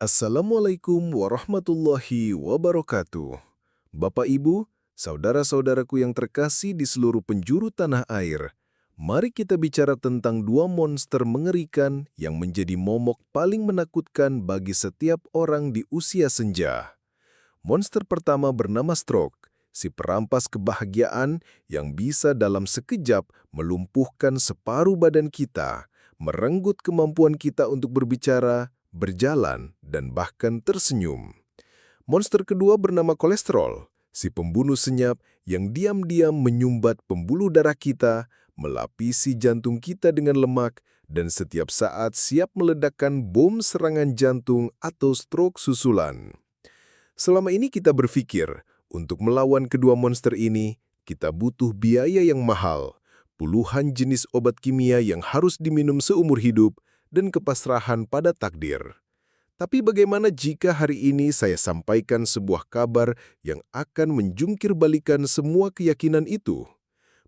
Assalamualaikum warahmatullahi wabarakatuh. Bapak Ibu, saudara-saudaraku yang terkasih di seluruh penjuru tanah air, mari kita bicara tentang dua monster mengerikan yang menjadi momok paling menakutkan bagi setiap orang di usia senja. Monster pertama bernama stroke, si perampas kebahagiaan yang bisa dalam sekejap melumpuhkan separuh badan kita, merenggut kemampuan kita untuk berbicara, berjalan, dan bahkan tersenyum. Monster kedua bernama kolesterol, si pembunuh senyap yang diam-diam menyumbat pembuluh darah kita, melapisi jantung kita dengan lemak, dan setiap saat siap meledakkan bom serangan jantung atau stroke susulan. Selama ini kita berpikir, untuk melawan kedua monster ini, kita butuh biaya yang mahal, puluhan jenis obat kimia yang harus diminum seumur hidup, dan kepasrahan pada takdir. Tapi bagaimana jika hari ini saya sampaikan sebuah kabar yang akan menjungkir balikan semua keyakinan itu?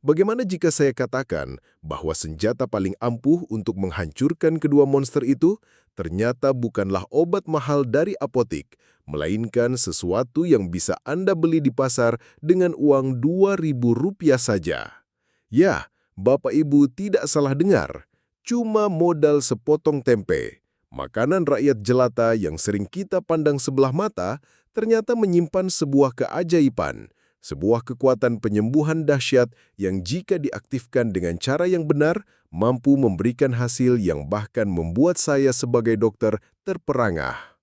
Bagaimana jika saya katakan bahwa senjata paling ampuh untuk menghancurkan kedua monster itu ternyata bukanlah obat mahal dari apotik, melainkan sesuatu yang bisa Anda beli di pasar dengan uang Rp2.000 saja? Ya, Bapak Ibu tidak salah dengar, cuma modal sepotong tempe. Makanan rakyat jelata yang sering kita pandang sebelah mata ternyata menyimpan sebuah keajaiban, sebuah kekuatan penyembuhan dahsyat yang jika diaktifkan dengan cara yang benar, mampu memberikan hasil yang bahkan membuat saya sebagai dokter terperangah.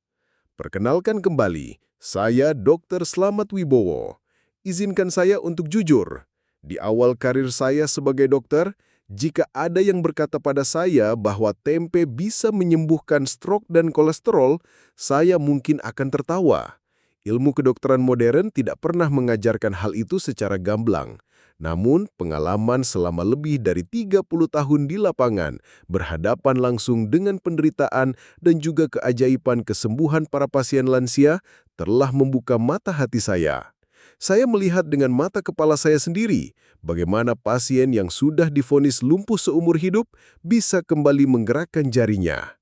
Perkenalkan kembali, saya Dr. Slamet Wibowo. Izinkan saya untuk jujur. Di awal karir saya sebagai dokter, jika ada yang berkata pada saya bahwa tempe bisa menyembuhkan stroke dan kolesterol, saya mungkin akan tertawa. Ilmu kedokteran modern tidak pernah mengajarkan hal itu secara gamblang. Namun, pengalaman selama lebih dari 30 tahun di lapangan, berhadapan langsung dengan penderitaan dan juga keajaiban kesembuhan para pasien lansia, telah membuka mata hati saya. Saya melihat dengan mata kepala saya sendiri bagaimana pasien yang sudah divonis lumpuh seumur hidup bisa kembali menggerakkan jarinya.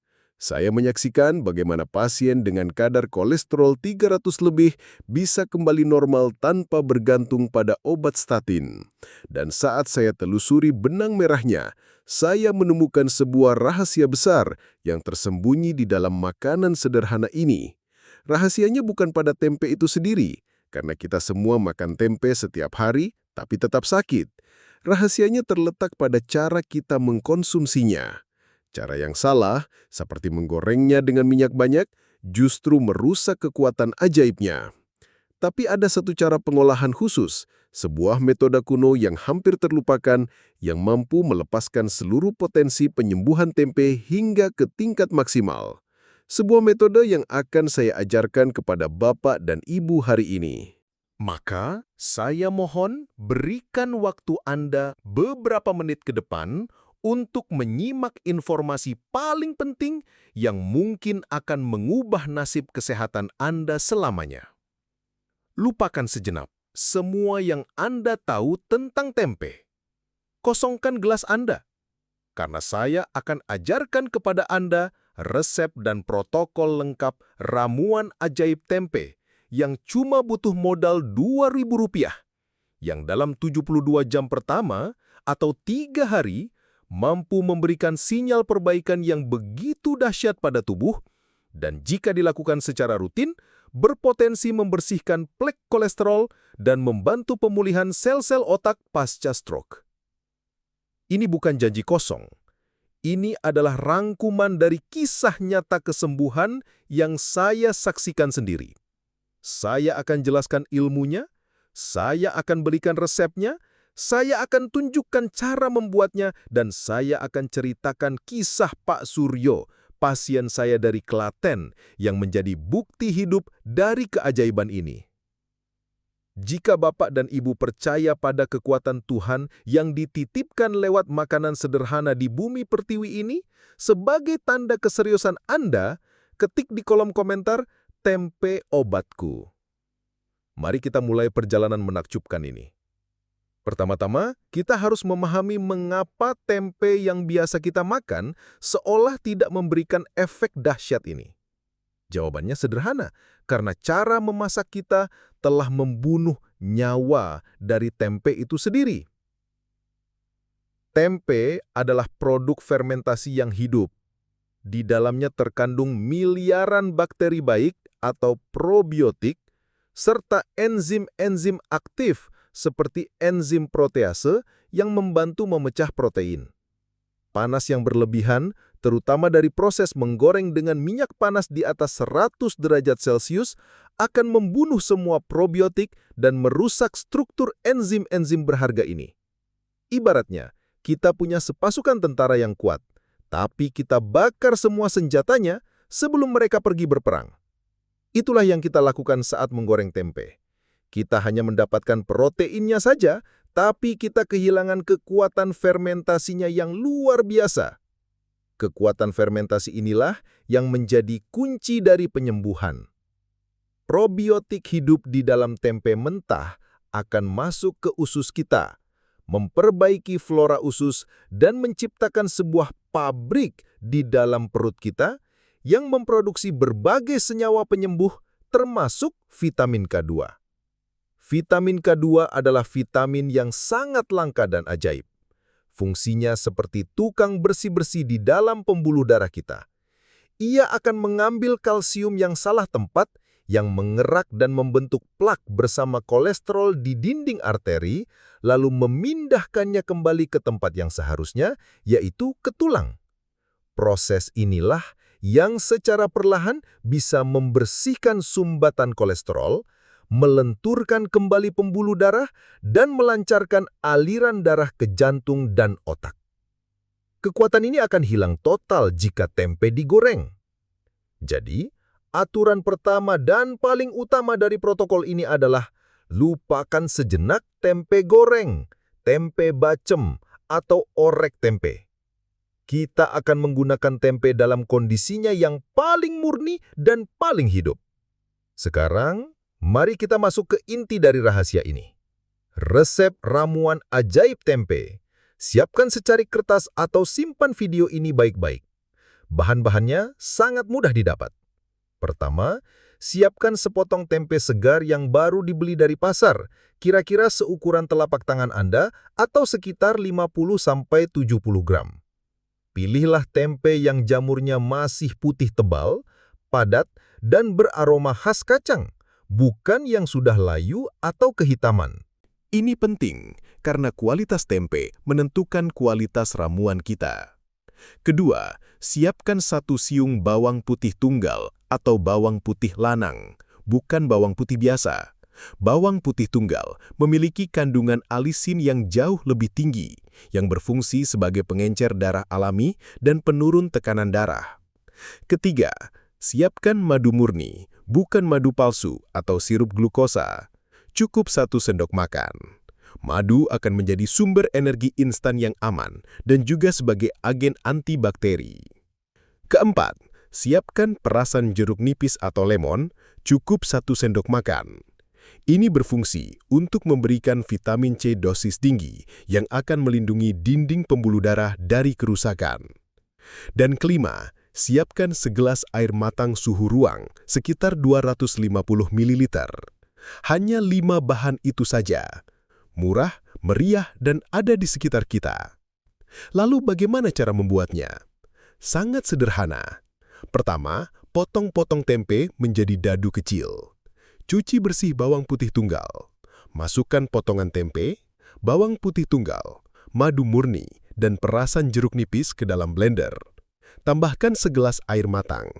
Saya menyaksikan bagaimana pasien dengan kadar kolesterol 300 lebih bisa kembali normal tanpa bergantung pada obat statin. Dan saat saya telusuri benang merahnya, saya menemukan sebuah rahasia besar yang tersembunyi di dalam makanan sederhana ini. Rahasianya bukan pada tempe itu sendiri, karena kita semua makan tempe setiap hari, tapi tetap sakit. Rahasianya terletak pada cara kita mengkonsumsinya. Cara yang salah, seperti menggorengnya dengan minyak banyak, justru merusak kekuatan ajaibnya. Tapi ada satu cara pengolahan khusus, sebuah metode kuno yang hampir terlupakan, yang mampu melepaskan seluruh potensi penyembuhan tempe hingga ke tingkat maksimal. Sebuah metode yang akan saya ajarkan kepada Bapak dan Ibu hari ini. Maka, saya mohon berikan waktu Anda beberapa menit ke depan untuk menyimak informasi paling penting yang mungkin akan mengubah nasib kesehatan Anda selamanya. Lupakan sejenak semua yang Anda tahu tentang tempe. Kosongkan gelas Anda, karena saya akan ajarkan kepada Anda resep dan protokol lengkap ramuan ajaib tempe yang cuma butuh modal Rp2.000, yang dalam 72 jam pertama atau 3 hari mampu memberikan sinyal perbaikan yang begitu dahsyat pada tubuh, dan jika dilakukan secara rutin, berpotensi membersihkan plak kolesterol dan membantu pemulihan sel-sel otak pasca stroke. Ini bukan janji kosong. Ini adalah rangkuman dari kisah nyata kesembuhan yang saya saksikan sendiri. Saya akan jelaskan ilmunya, saya akan berikan resepnya, saya akan tunjukkan cara membuatnya, dan saya akan ceritakan kisah Pak Suryo, pasien saya dari Klaten, yang menjadi bukti hidup dari keajaiban ini. Jika Bapak dan Ibu percaya pada kekuatan Tuhan yang dititipkan lewat makanan sederhana di bumi pertiwi ini, sebagai tanda keseriusan Anda, ketik di kolom komentar, "Tempe obatku." Mari kita mulai perjalanan menakjubkan ini. Pertama-tama, kita harus memahami mengapa tempe yang biasa kita makan seolah tidak memberikan efek dahsyat ini. Jawabannya sederhana, karena cara memasak kita telah membunuh nyawa dari tempe itu sendiri. Tempe adalah produk fermentasi yang hidup. Di dalamnya terkandung miliaran bakteri baik atau probiotik, serta enzim-enzim aktif seperti enzim protease yang membantu memecah protein. Panas yang berlebihan, terutama dari proses menggoreng dengan minyak panas di atas 100 derajat Celcius, akan membunuh semua probiotik dan merusak struktur enzim-enzim berharga ini. Ibaratnya, kita punya sepasukan tentara yang kuat, tapi kita bakar semua senjatanya sebelum mereka pergi berperang. Itulah yang kita lakukan saat menggoreng tempe. Kita hanya mendapatkan proteinnya saja, tapi kita kehilangan kekuatan fermentasinya yang luar biasa. Kekuatan fermentasi inilah yang menjadi kunci dari penyembuhan. Probiotik hidup di dalam tempe mentah akan masuk ke usus kita, memperbaiki flora usus dan menciptakan sebuah pabrik di dalam perut kita yang memproduksi berbagai senyawa penyembuh termasuk vitamin K2. Vitamin K2 adalah vitamin yang sangat langka dan ajaib. Fungsinya seperti tukang bersih-bersih di dalam pembuluh darah kita. Ia akan mengambil kalsium yang salah tempat, yang mengerak dan membentuk plak bersama kolesterol di dinding arteri, lalu memindahkannya kembali ke tempat yang seharusnya, yaitu ke tulang. Proses inilah yang secara perlahan bisa membersihkan sumbatan kolesterol, melenturkan kembali pembuluh darah, dan melancarkan aliran darah ke jantung dan otak. Kekuatan ini akan hilang total jika tempe digoreng. Jadi, aturan pertama dan paling utama dari protokol ini adalah lupakan sejenak tempe goreng, tempe bacem, atau orek tempe. Kita akan menggunakan tempe dalam kondisinya yang paling murni dan paling hidup. Sekarang, mari kita masuk ke inti dari rahasia ini. Resep ramuan ajaib tempe. Siapkan secari kertas atau simpan video ini baik-baik. Bahan-bahannya sangat mudah didapat. Pertama, siapkan sepotong tempe segar yang baru dibeli dari pasar, kira-kira seukuran telapak tangan Anda atau sekitar 50-70 gram. Pilihlah tempe yang jamurnya masih putih tebal, padat, dan beraroma khas kacang, bukan yang sudah layu atau kehitaman. Ini penting karena kualitas tempe menentukan kualitas ramuan kita. Kedua, siapkan 1 siung bawang putih tunggal atau bawang putih lanang, bukan bawang putih biasa. Bawang putih tunggal memiliki kandungan alisin yang jauh lebih tinggi, yang berfungsi sebagai pengencer darah alami dan penurun tekanan darah. Ketiga, siapkan madu murni, bukan madu palsu atau sirup glukosa. Cukup 1 sendok makan. Madu akan menjadi sumber energi instan yang aman dan juga sebagai agen antibakteri. Keempat, siapkan perasan jeruk nipis atau lemon, cukup 1 sendok makan. Ini berfungsi untuk memberikan vitamin C dosis tinggi yang akan melindungi dinding pembuluh darah dari kerusakan. Dan kelima, siapkan segelas air matang suhu ruang sekitar 250 ml. Hanya 5 bahan itu saja. Murah, meriah, dan ada di sekitar kita. Lalu bagaimana cara membuatnya? Sangat sederhana. Pertama, potong-potong tempe menjadi dadu kecil. Cuci bersih bawang putih tunggal. Masukkan potongan tempe, bawang putih tunggal, madu murni, dan perasan jeruk nipis ke dalam blender. Tambahkan segelas air matang.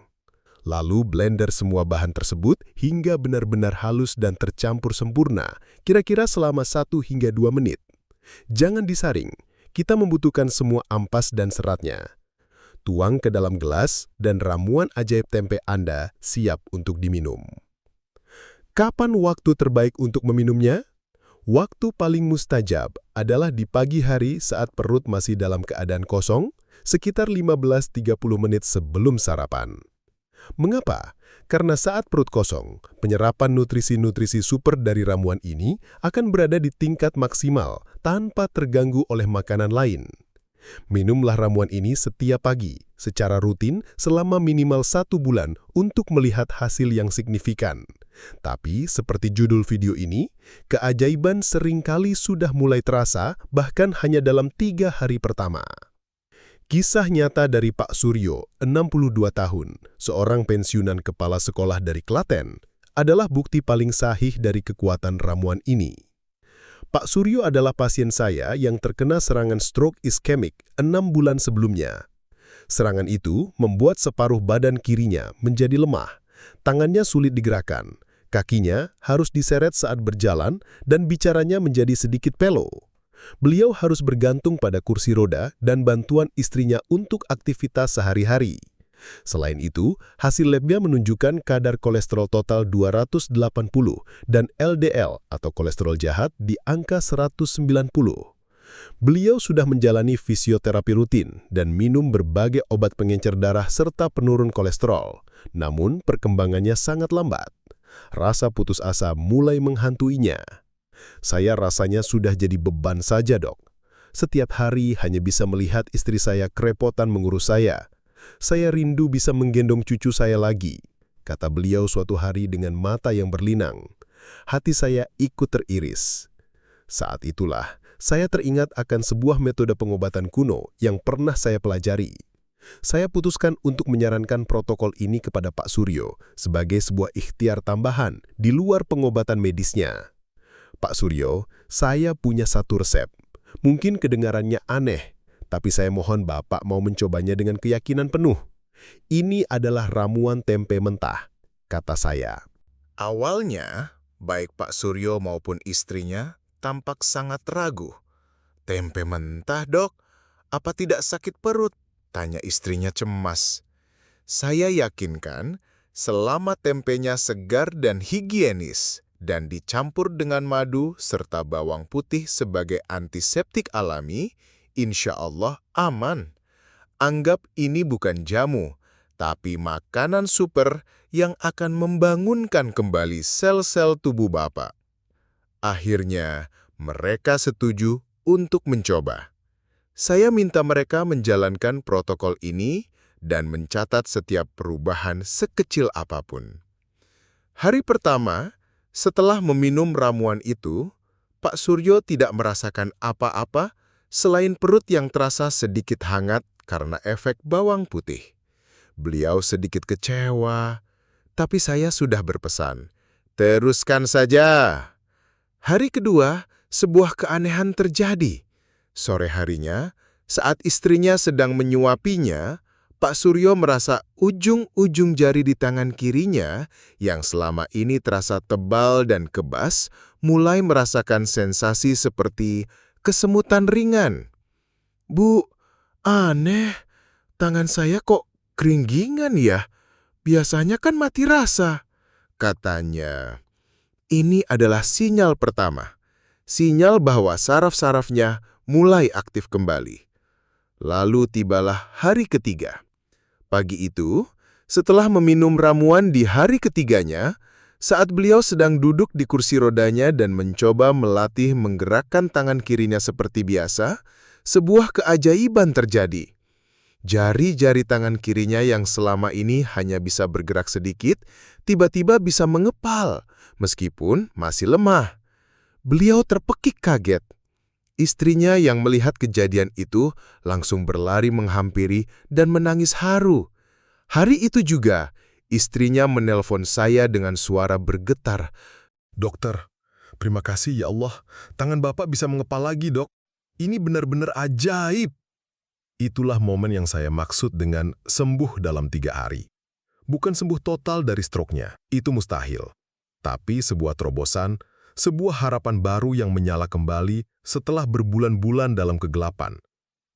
Lalu blender semua bahan tersebut hingga benar-benar halus dan tercampur sempurna, kira-kira selama 1 hingga 2 menit. Jangan disaring, kita membutuhkan semua ampas dan seratnya. Tuang ke dalam gelas dan ramuan ajaib tempe Anda siap untuk diminum. Kapan waktu terbaik untuk meminumnya? Waktu paling mustajab adalah di pagi hari saat perut masih dalam keadaan kosong, sekitar 15-30 menit sebelum sarapan. Mengapa? Karena saat perut kosong, penyerapan nutrisi-nutrisi super dari ramuan ini akan berada di tingkat maksimal tanpa terganggu oleh makanan lain. Minumlah ramuan ini setiap pagi, secara rutin selama minimal 1 bulan untuk melihat hasil yang signifikan. Tapi, seperti judul video ini, keajaiban seringkali sudah mulai terasa bahkan hanya dalam 3 hari pertama. Kisah nyata dari Pak Suryo, 62 tahun, seorang pensiunan kepala sekolah dari Klaten, adalah bukti paling sahih dari kekuatan ramuan ini. Pak Suryo adalah pasien saya yang terkena serangan stroke iskemik 6 bulan sebelumnya. Serangan itu membuat separuh badan kirinya menjadi lemah, tangannya sulit digerakkan, kakinya harus diseret saat berjalan dan bicaranya menjadi sedikit pelo. Beliau harus bergantung pada kursi roda dan bantuan istrinya untuk aktivitas sehari-hari. Selain itu, hasil labnya menunjukkan kadar kolesterol total 280 dan LDL atau kolesterol jahat di angka 190. Beliau sudah menjalani fisioterapi rutin dan minum berbagai obat pengencer darah serta penurun kolesterol. Namun, perkembangannya sangat lambat. Rasa putus asa mulai menghantuinya. Saya rasanya sudah jadi beban saja, Dok. Setiap hari hanya bisa melihat istri saya kerepotan mengurus saya. Saya rindu bisa menggendong cucu saya lagi, kata beliau suatu hari dengan mata yang berlinang. Hati saya ikut teriris. Saat itulah, saya teringat akan sebuah metode pengobatan kuno yang pernah saya pelajari. Saya putuskan untuk menyarankan protokol ini kepada Pak Suryo sebagai sebuah ikhtiar tambahan di luar pengobatan medisnya. Pak Suryo, saya punya satu resep. Mungkin kedengarannya aneh, tapi saya mohon Bapak mau mencobanya dengan keyakinan penuh. Ini adalah ramuan tempe mentah, kata saya. Awalnya, baik Pak Suryo maupun istrinya tampak sangat ragu. Tempe mentah, Dok? Apa tidak sakit perut? Tanya istrinya cemas. Saya yakinkan, selama tempenya segar dan higienis, dan dicampur dengan madu serta bawang putih sebagai antiseptik alami, insya Allah aman. Anggap ini bukan jamu, tapi makanan super yang akan membangunkan kembali sel-sel tubuh Bapak. Akhirnya, mereka setuju untuk mencoba. Saya minta mereka menjalankan protokol ini dan mencatat setiap perubahan sekecil apapun. Hari pertama, setelah meminum ramuan itu, Pak Suryo tidak merasakan apa-apa selain perut yang terasa sedikit hangat karena efek bawang putih. Beliau sedikit kecewa, tapi saya sudah berpesan, teruskan saja. Hari kedua, sebuah keanehan terjadi. Sore harinya, saat istrinya sedang menyuapinya, Pak Suryo merasa ujung-ujung jari di tangan kirinya yang selama ini terasa tebal dan kebas, mulai merasakan sensasi seperti kesemutan ringan. Bu, aneh, tangan saya kok keringgingan ya? Biasanya kan mati rasa, katanya. Ini adalah sinyal pertama. Sinyal bahwa saraf-sarafnya mulai aktif kembali. Lalu tibalah hari ketiga. Pagi itu, setelah meminum ramuan di hari ketiganya, saat beliau sedang duduk di kursi rodanya dan mencoba melatih menggerakkan tangan kirinya seperti biasa, sebuah keajaiban terjadi. Jari-jari tangan kirinya yang selama ini hanya bisa bergerak sedikit, tiba-tiba bisa mengepal, meskipun masih lemah. Beliau terpekik kaget. Istrinya yang melihat kejadian itu langsung berlari menghampiri dan menangis haru. Hari itu juga, istrinya menelpon saya dengan suara bergetar. Dokter, terima kasih ya Allah. Tangan Bapak bisa mengepal lagi, Dok. Ini benar-benar ajaib. Itulah momen yang saya maksud dengan sembuh dalam 3 hari. Bukan sembuh total dari stroke-nya, itu mustahil. Tapi sebuah terobosan, sebuah harapan baru yang menyala kembali setelah berbulan-bulan dalam kegelapan.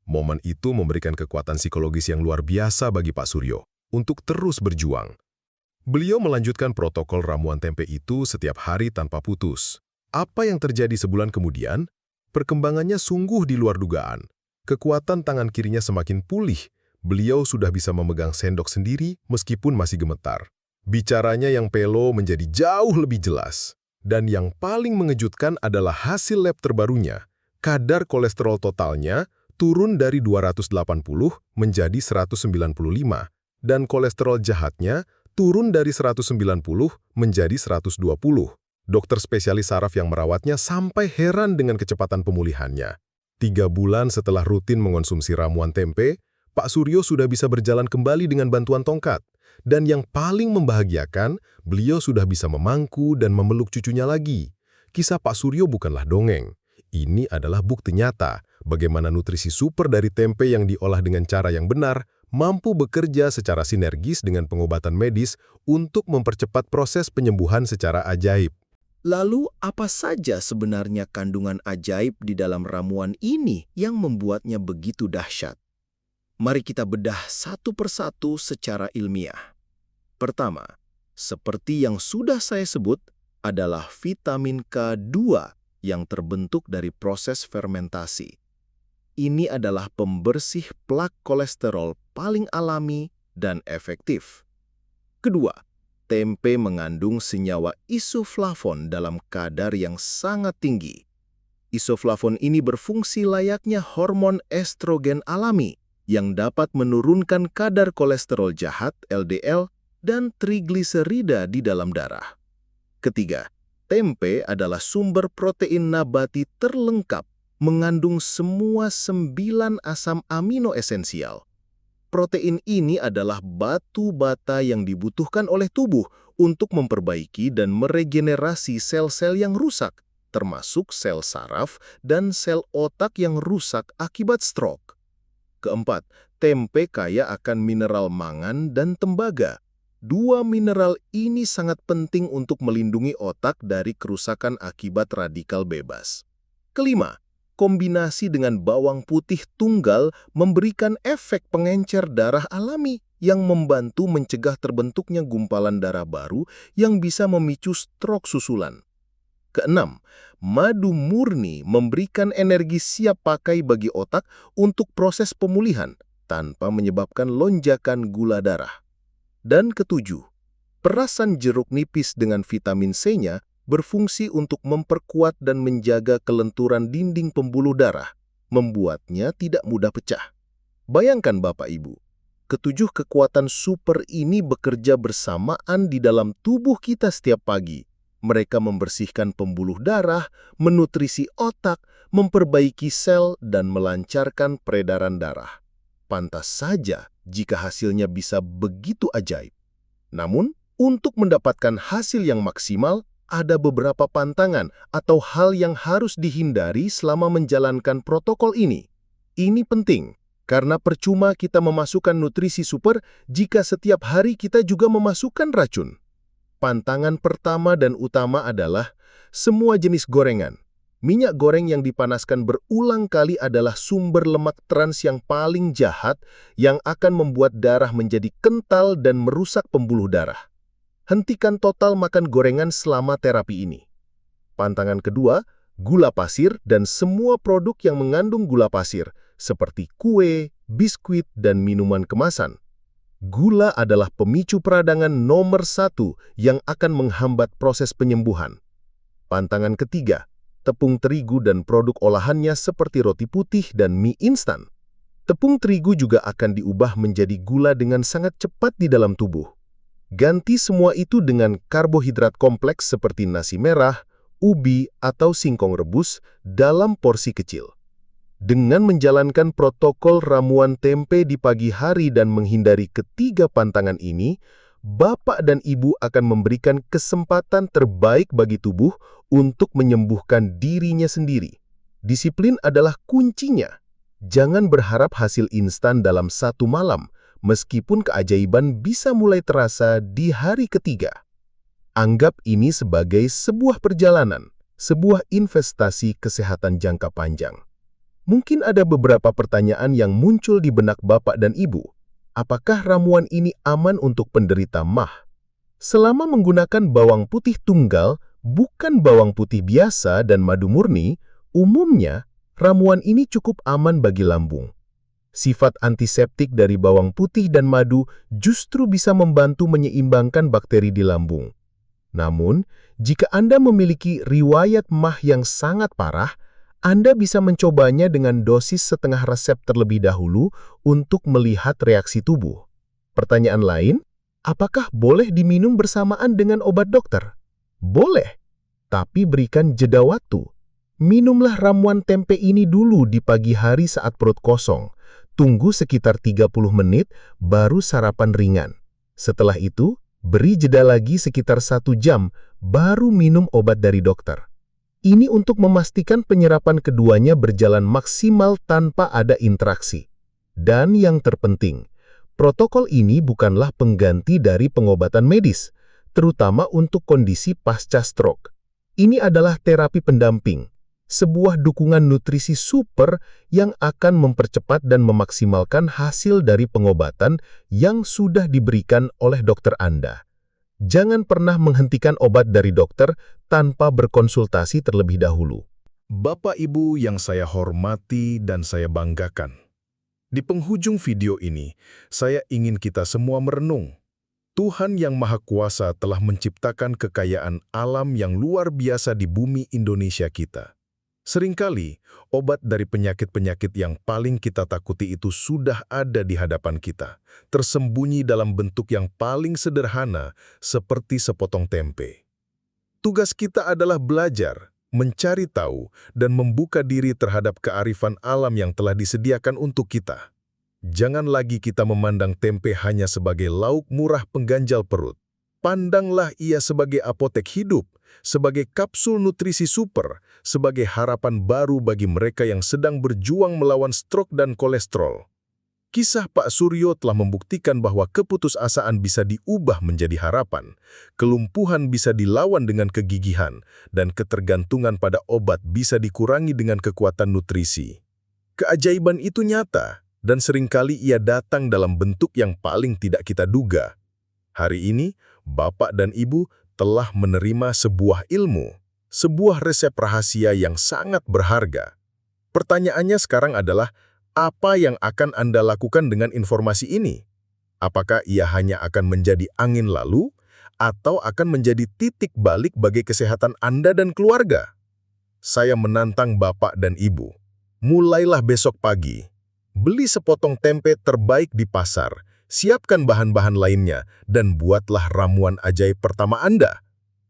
Momen itu memberikan kekuatan psikologis yang luar biasa bagi Pak Suryo untuk terus berjuang. Beliau melanjutkan protokol ramuan tempe itu setiap hari tanpa putus. Apa yang terjadi sebulan kemudian? Perkembangannya sungguh di luar dugaan. Kekuatan tangan kirinya semakin pulih. Beliau sudah bisa memegang sendok sendiri meskipun masih gemetar. Bicaranya yang pelo menjadi jauh lebih jelas. Dan yang paling mengejutkan adalah hasil lab terbarunya. Kadar kolesterol totalnya turun dari 280 menjadi 195, dan kolesterol jahatnya turun dari 190 menjadi 120. Dokter spesialis saraf yang merawatnya sampai heran dengan kecepatan pemulihannya. 3 bulan setelah rutin mengonsumsi ramuan tempe, Pak Suryo sudah bisa berjalan kembali dengan bantuan tongkat. Dan yang paling membahagiakan, beliau sudah bisa memangku dan memeluk cucunya lagi. Kisah Pak Suryo bukanlah dongeng. Ini adalah bukti nyata bagaimana nutrisi super dari tempe yang diolah dengan cara yang benar mampu bekerja secara sinergis dengan pengobatan medis untuk mempercepat proses penyembuhan secara ajaib. Lalu, apa saja sebenarnya kandungan ajaib di dalam ramuan ini yang membuatnya begitu dahsyat? Mari kita bedah satu persatu secara ilmiah. Pertama, seperti yang sudah saya sebut, adalah vitamin K2 yang terbentuk dari proses fermentasi. Ini adalah pembersih plak kolesterol paling alami dan efektif. Kedua, tempe mengandung senyawa isoflavon dalam kadar yang sangat tinggi. Isoflavon ini berfungsi layaknya hormon estrogen alami yang dapat menurunkan kadar kolesterol jahat LDL dan trigliserida di dalam darah. Ketiga, tempe adalah sumber protein nabati terlengkap, mengandung semua 9 asam amino esensial. Protein ini adalah batu bata yang dibutuhkan oleh tubuh untuk memperbaiki dan meregenerasi sel-sel yang rusak, termasuk sel saraf dan sel otak yang rusak akibat stroke. Keempat, tempe kaya akan mineral mangan dan tembaga. 2 mineral ini sangat penting untuk melindungi otak dari kerusakan akibat radikal bebas. Kelima, kombinasi dengan bawang putih tunggal memberikan efek pengencer darah alami yang membantu mencegah terbentuknya gumpalan darah baru yang bisa memicu stroke susulan. Keenam, madu murni memberikan energi siap pakai bagi otak untuk proses pemulihan tanpa menyebabkan lonjakan gula darah. Dan ketujuh, perasan jeruk nipis dengan vitamin C-nya berfungsi untuk memperkuat dan menjaga kelenturan dinding pembuluh darah, membuatnya tidak mudah pecah. Bayangkan Bapak Ibu, ketujuh kekuatan super ini bekerja bersamaan di dalam tubuh kita setiap pagi. Mereka membersihkan pembuluh darah, menutrisi otak, memperbaiki sel, dan melancarkan peredaran darah. Pantas saja jika hasilnya bisa begitu ajaib. Namun, untuk mendapatkan hasil yang maksimal, ada beberapa pantangan atau hal yang harus dihindari selama menjalankan protokol ini. Ini penting, karena percuma kita memasukkan nutrisi super jika setiap hari kita juga memasukkan racun. Pantangan pertama dan utama adalah semua jenis gorengan. Minyak goreng yang dipanaskan berulang kali adalah sumber lemak trans yang paling jahat yang akan membuat darah menjadi kental dan merusak pembuluh darah. Hentikan total makan gorengan selama terapi ini. Pantangan kedua, gula pasir dan semua produk yang mengandung gula pasir, seperti kue, biskuit, dan minuman kemasan. Gula adalah pemicu peradangan nomor 1 yang akan menghambat proses penyembuhan. Pantangan ketiga, tepung terigu dan produk olahannya seperti roti putih dan mie instan. Tepung terigu juga akan diubah menjadi gula dengan sangat cepat di dalam tubuh. Ganti semua itu dengan karbohidrat kompleks seperti nasi merah, ubi, atau singkong rebus dalam porsi kecil. Dengan menjalankan protokol ramuan tempe di pagi hari dan menghindari ketiga pantangan ini, Bapak dan Ibu akan memberikan kesempatan terbaik bagi tubuh untuk menyembuhkan dirinya sendiri. Disiplin adalah kuncinya. Jangan berharap hasil instan dalam 1 malam, meskipun keajaiban bisa mulai terasa di hari ketiga. Anggap ini sebagai sebuah perjalanan, sebuah investasi kesehatan jangka panjang. Mungkin ada beberapa pertanyaan yang muncul di benak Bapak dan Ibu. Apakah ramuan ini aman untuk penderita MAH? Selama menggunakan bawang putih tunggal, bukan bawang putih biasa dan madu murni, umumnya ramuan ini cukup aman bagi lambung. Sifat antiseptik dari bawang putih dan madu justru bisa membantu menyeimbangkan bakteri di lambung. Namun, jika Anda memiliki riwayat MAH yang sangat parah, Anda bisa mencobanya dengan dosis setengah resep terlebih dahulu untuk melihat reaksi tubuh. Pertanyaan lain, apakah boleh diminum bersamaan dengan obat dokter? Boleh, tapi berikan jeda waktu. Minumlah ramuan tempe ini dulu di pagi hari saat perut kosong. Tunggu sekitar 30 menit, baru sarapan ringan. Setelah itu, beri jeda lagi sekitar 1 jam, baru minum obat dari dokter. Ini untuk memastikan penyerapan keduanya berjalan maksimal tanpa ada interaksi. Dan yang terpenting, protokol ini bukanlah pengganti dari pengobatan medis, terutama untuk kondisi pasca stroke. Ini adalah terapi pendamping, sebuah dukungan nutrisi super yang akan mempercepat dan memaksimalkan hasil dari pengobatan yang sudah diberikan oleh dokter Anda. Jangan pernah menghentikan obat dari dokter tanpa berkonsultasi terlebih dahulu. Bapak Ibu yang saya hormati dan saya banggakan. Di penghujung video ini, saya ingin kita semua merenung. Tuhan Yang Maha Kuasa telah menciptakan kekayaan alam yang luar biasa di bumi Indonesia kita. Seringkali, obat dari penyakit-penyakit yang paling kita takuti itu sudah ada di hadapan kita, tersembunyi dalam bentuk yang paling sederhana, seperti sepotong tempe. Tugas kita adalah belajar, mencari tahu, dan membuka diri terhadap kearifan alam yang telah disediakan untuk kita. Jangan lagi kita memandang tempe hanya sebagai lauk murah pengganjal perut. Pandanglah ia sebagai apotek hidup, sebagai kapsul nutrisi super, sebagai harapan baru bagi mereka yang sedang berjuang melawan stroke dan kolesterol. Kisah Pak Suryo telah membuktikan bahwa keputusasaan bisa diubah menjadi harapan, kelumpuhan bisa dilawan dengan kegigihan, dan ketergantungan pada obat bisa dikurangi dengan kekuatan nutrisi. Keajaiban itu nyata, dan seringkali ia datang dalam bentuk yang paling tidak kita duga. Hari ini, Bapak dan Ibu telah menerima sebuah ilmu, sebuah resep rahasia yang sangat berharga. Pertanyaannya sekarang adalah, apa yang akan Anda lakukan dengan informasi ini? Apakah ia hanya akan menjadi angin lalu, atau akan menjadi titik balik bagi kesehatan Anda dan keluarga? Saya menantang Bapak dan Ibu. Mulailah besok pagi. Beli sepotong tempe terbaik di pasar, siapkan bahan-bahan lainnya, dan buatlah ramuan ajaib pertama Anda.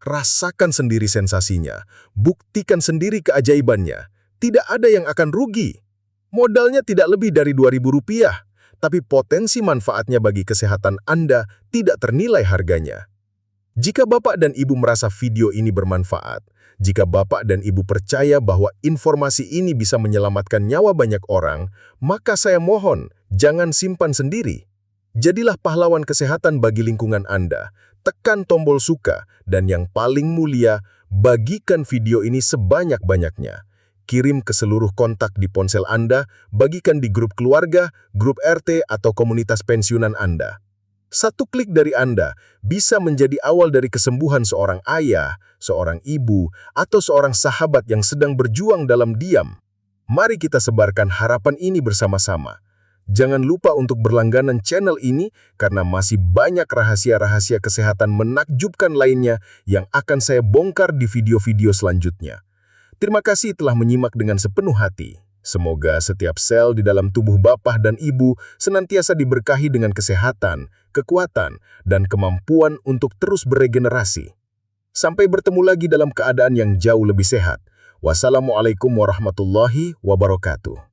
Rasakan sendiri sensasinya, buktikan sendiri keajaibannya. Tidak ada yang akan rugi. Modalnya tidak lebih dari Rp2.000, tapi potensi manfaatnya bagi kesehatan Anda tidak ternilai harganya. Jika Bapak dan Ibu merasa video ini bermanfaat, jika Bapak dan Ibu percaya bahwa informasi ini bisa menyelamatkan nyawa banyak orang, maka saya mohon, jangan simpan sendiri. Jadilah pahlawan kesehatan bagi lingkungan Anda. Tekan tombol suka, dan yang paling mulia, bagikan video ini sebanyak-banyaknya. Kirim ke seluruh kontak di ponsel Anda, bagikan di grup keluarga, grup RT, atau komunitas pensiunan Anda. Satu klik dari Anda bisa menjadi awal dari kesembuhan seorang ayah, seorang ibu, atau seorang sahabat yang sedang berjuang dalam diam. Mari kita sebarkan harapan ini bersama-sama. Jangan lupa untuk berlangganan channel ini karena masih banyak rahasia-rahasia kesehatan menakjubkan lainnya yang akan saya bongkar di video-video selanjutnya. Terima kasih telah menyimak dengan sepenuh hati. Semoga setiap sel di dalam tubuh Bapak dan Ibu senantiasa diberkahi dengan kesehatan, kekuatan, dan kemampuan untuk terus beregenerasi. Sampai bertemu lagi dalam keadaan yang jauh lebih sehat. Wassalamualaikum warahmatullahi wabarakatuh.